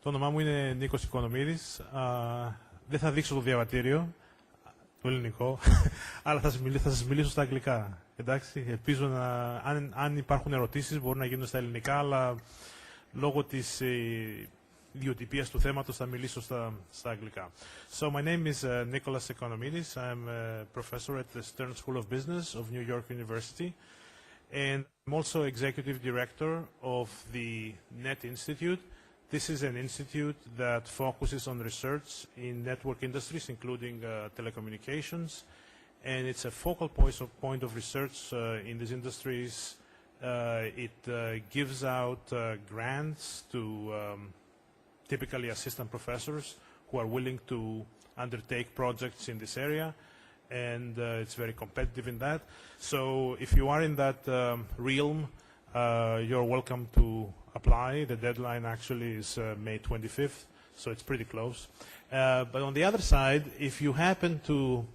Το όνομά μου είναι Νίκος Οικονομίδης. Δεν θα δείξω το διαβατήριο, το ελληνικό, αλλά θα σας μιλήσω στα αγγλικά. Εντάξει, ελπίζω αν υπάρχουν ερωτήσεις μπορούν να γίνουν στα ελληνικά, αλλά λόγω της ιδιοτυπίας του θέματος θα μιλήσω στα αγγλικά. So my name is Nicholas Economidis. I'm a professor at the Stern School of Business of New York University, and I'm also executive director of the NET Institute. This is an institute that focuses on research in network industries, including telecommunications, and it's a focal point of research in these industries. It gives out grants to typically assistant professors who are willing to undertake projects in this area, and it's very competitive in that. So if you are in that realm, you're welcome to apply. The deadline actually is May 25th, so it's pretty close. But on the other side, if you happen to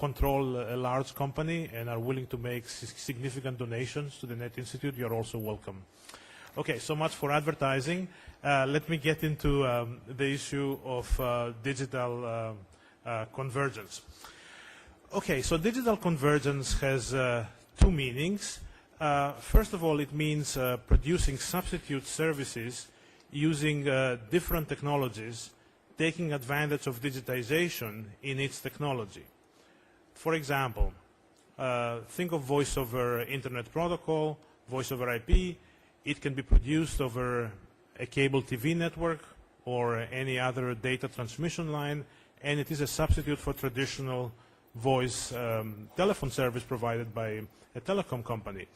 control a large company and are willing to make significant donations to the NET Institute, you're also welcome. Okay, so much for advertising. Let me get into the issue of digital convergence. Okay, so digital convergence has two meanings. First of all, it means producing substitute services using different technologies, taking advantage of digitization in its technology. For example, think of voice over internet protocol, voice over IP. It can be produced over a cable TV network or any other data transmission line, and it is a substitute for traditional voice telephone service provided by a telecom company.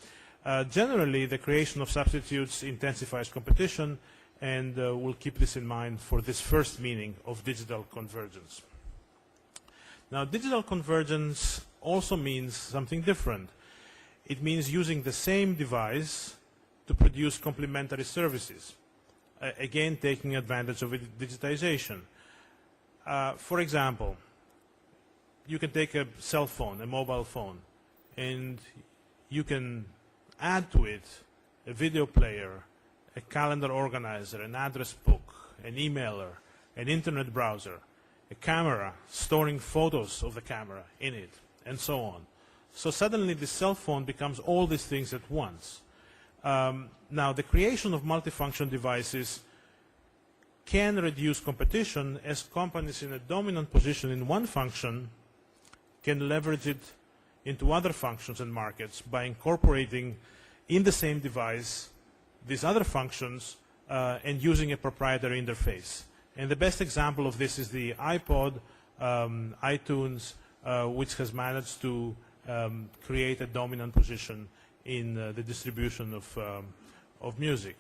Generally, the creation of substitutes intensifies competition, and we'll keep this in mind for this first meaning of digital convergence. Now, digital convergence also means something different. It means using the same device to produce complementary services, again taking advantage of digitization. For example, you can take a cell phone, a mobile phone, and you can add to it a video player, a calendar organizer, an address book, an emailer, an internet browser, a camera storing photos of the camera in it, and so on. So suddenly the cell phone becomes all these things at once. Now, the creation of multifunction devices can reduce competition as companies in a dominant position in one function can leverage it into other functions and markets by incorporating in the same device these other functions and using a proprietary interface. And the best example of this is the iPod, iTunes, which has managed to create a dominant position in the distribution of music.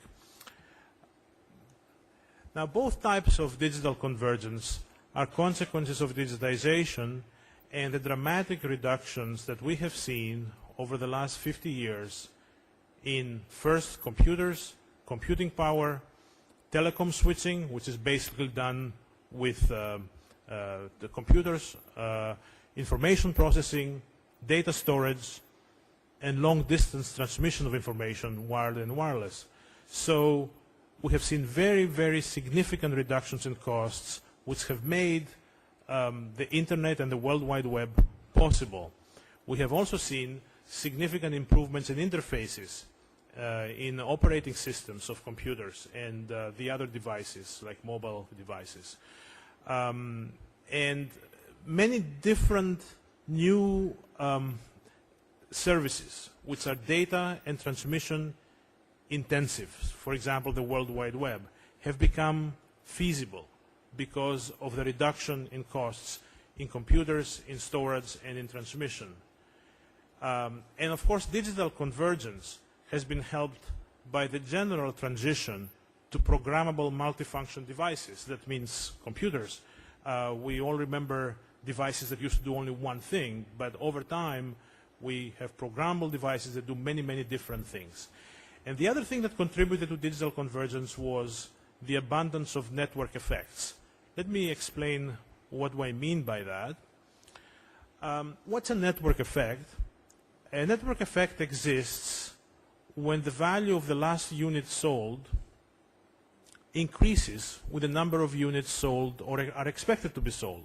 Now, both types of digital convergence are consequences of digitization and the dramatic reductions that we have seen over the last 50 years in first computers, computing power, telecom switching, which is basically done with the computers, information processing, data storage, and long-distance transmission of information, wired and wireless. So we have seen very, very significant reductions in costs, which have made the Internet and the World Wide Web possible. We have also seen significant improvements in interfaces, in operating systems of computers and the other devices, like mobile devices. And many different new services, which are data and transmission intensive, for example, the World Wide Web, have become feasible because of the reduction in costs in computers, in storage, and in transmission. And of course, digital convergence has been helped by the general transition to programmable multifunction devices. That means computers. We all remember devices that used to do only one thing, but over time, we have programmable devices that do many, many different things. And the other thing that contributed to digital convergence was the abundance of network effects. Let me explain what do I mean by that. What's a network effect? A network effect exists when the value of the last unit sold increases with the number of units sold or are expected to be sold.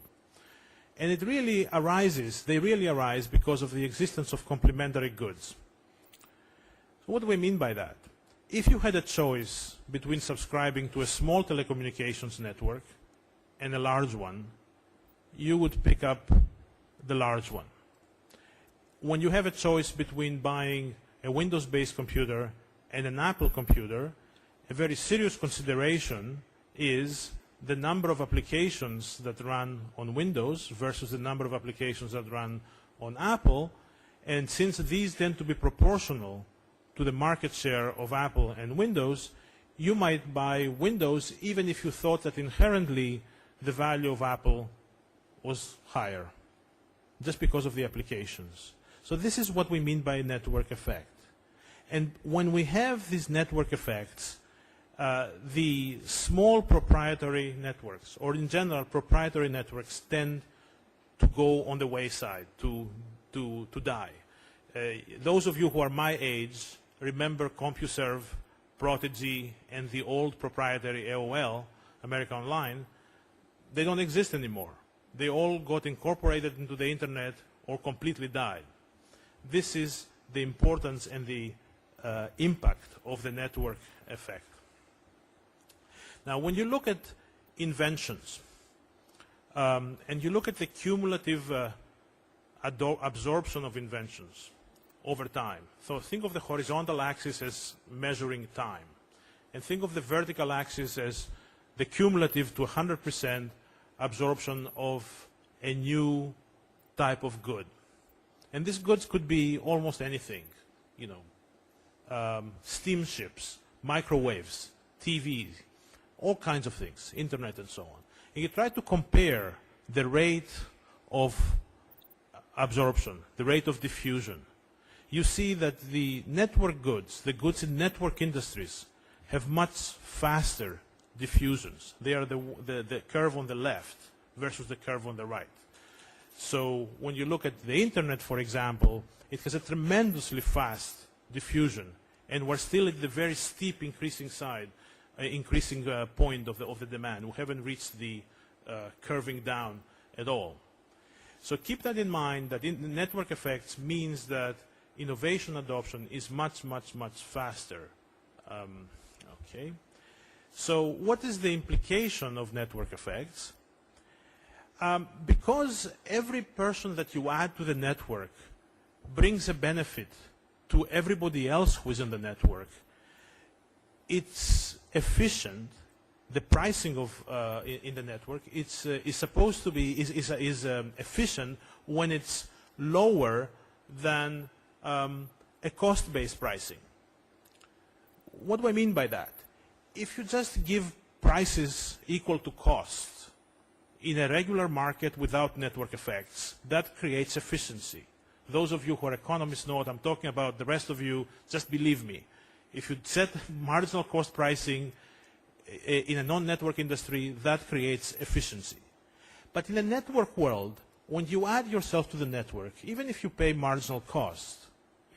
And it really arises, they really arise because of the existence of complementary goods. So what do we mean by that? If you had a choice between subscribing to a small telecommunications network and a large one, you would pick up the large one. When you have a choice between buying a Windows-based computer and an Apple computer, a very serious consideration is the number of applications that run on Windows versus the number of applications that run on Apple. And since these tend to be proportional to the market share of Apple and Windows, you might buy Windows even if you thought that inherently the value of Apple was higher, just because of the applications. So this is what we mean by network effect. And when we have these network effects, the small proprietary networks, or in general proprietary networks, tend to go on the wayside, to die. Those of you who are my age remember CompuServe, Prodigy, and the old proprietary AOL, America Online. They don't exist anymore. They all got incorporated into the internet or completely died. This is the importance and the impact of the network effect. Now, when you look at inventions, and you look at the cumulative absorption of inventions over time, so think of the horizontal axis as measuring time, and think of the vertical axis as the cumulative to 100% absorption of a new type of good. And these goods could be almost anything, you know, steamships, microwaves, TVs, all kinds of things, internet and so on. And you try to compare the rate of absorption, the rate of diffusion. You see that the network goods, the goods in network industries, have much faster diffusions. They are the curve on the left versus the curve on the right. So when you look at the internet, for example, it has a tremendously fast diffusion, and we're still at the very steep increasing side, point of the demand. We haven't reached the curving down at all. So keep that in mind, that network effects means that innovation adoption is much, much, much faster. Okay. So what is the implication of network effects? Because every person that you add to the network brings a benefit to everybody else who is in the network, it's efficient. The pricing of in the network is supposed to be efficient when it's lower than a cost-based pricing. What do I mean by that? If you just give prices equal to cost in a regular market without network effects, that creates efficiency. Those of you who are economists know what I'm talking about. The rest of you, just believe me. If you set marginal cost pricing in a non-network industry, that creates efficiency. But in the network world, when you add yourself to the network, even if you pay marginal cost,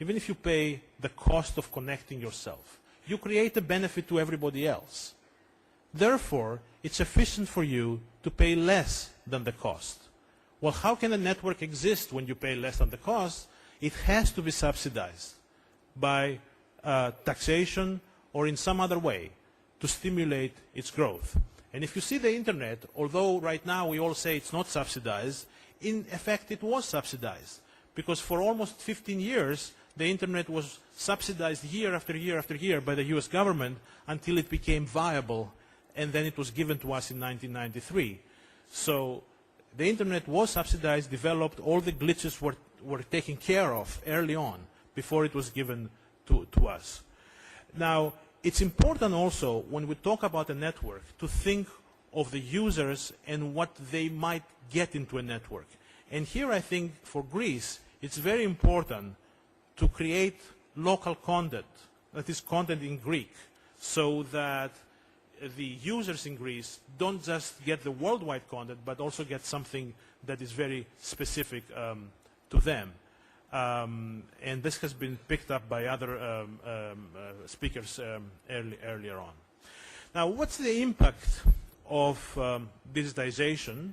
even if you pay the cost of connecting yourself, you create a benefit to everybody else. Therefore, it's efficient for you to pay less than the cost. Well, how can a network exist when you pay less than the cost? It has to be subsidized by taxation or in some other way to stimulate its growth. And if you see the internet, although right now we all say it's not subsidized, in effect it was subsidized. Because for almost 15 years, the internet was subsidized year after year after year by the US government until it became viable, and then it was given to us in 1993. So the internet was subsidized, developed, all the glitches were taken care of early on before it was given to us. Now, it's important also when we talk about a network to think of the users and what they might get into a network. And here I think for Greece, it's very important to create local content, that is content in Greek, so that the users in Greece don't just get the worldwide content, but also get something that is very specific to them. And this has been picked up by other speakers earlier on. Now, what's the impact of digitization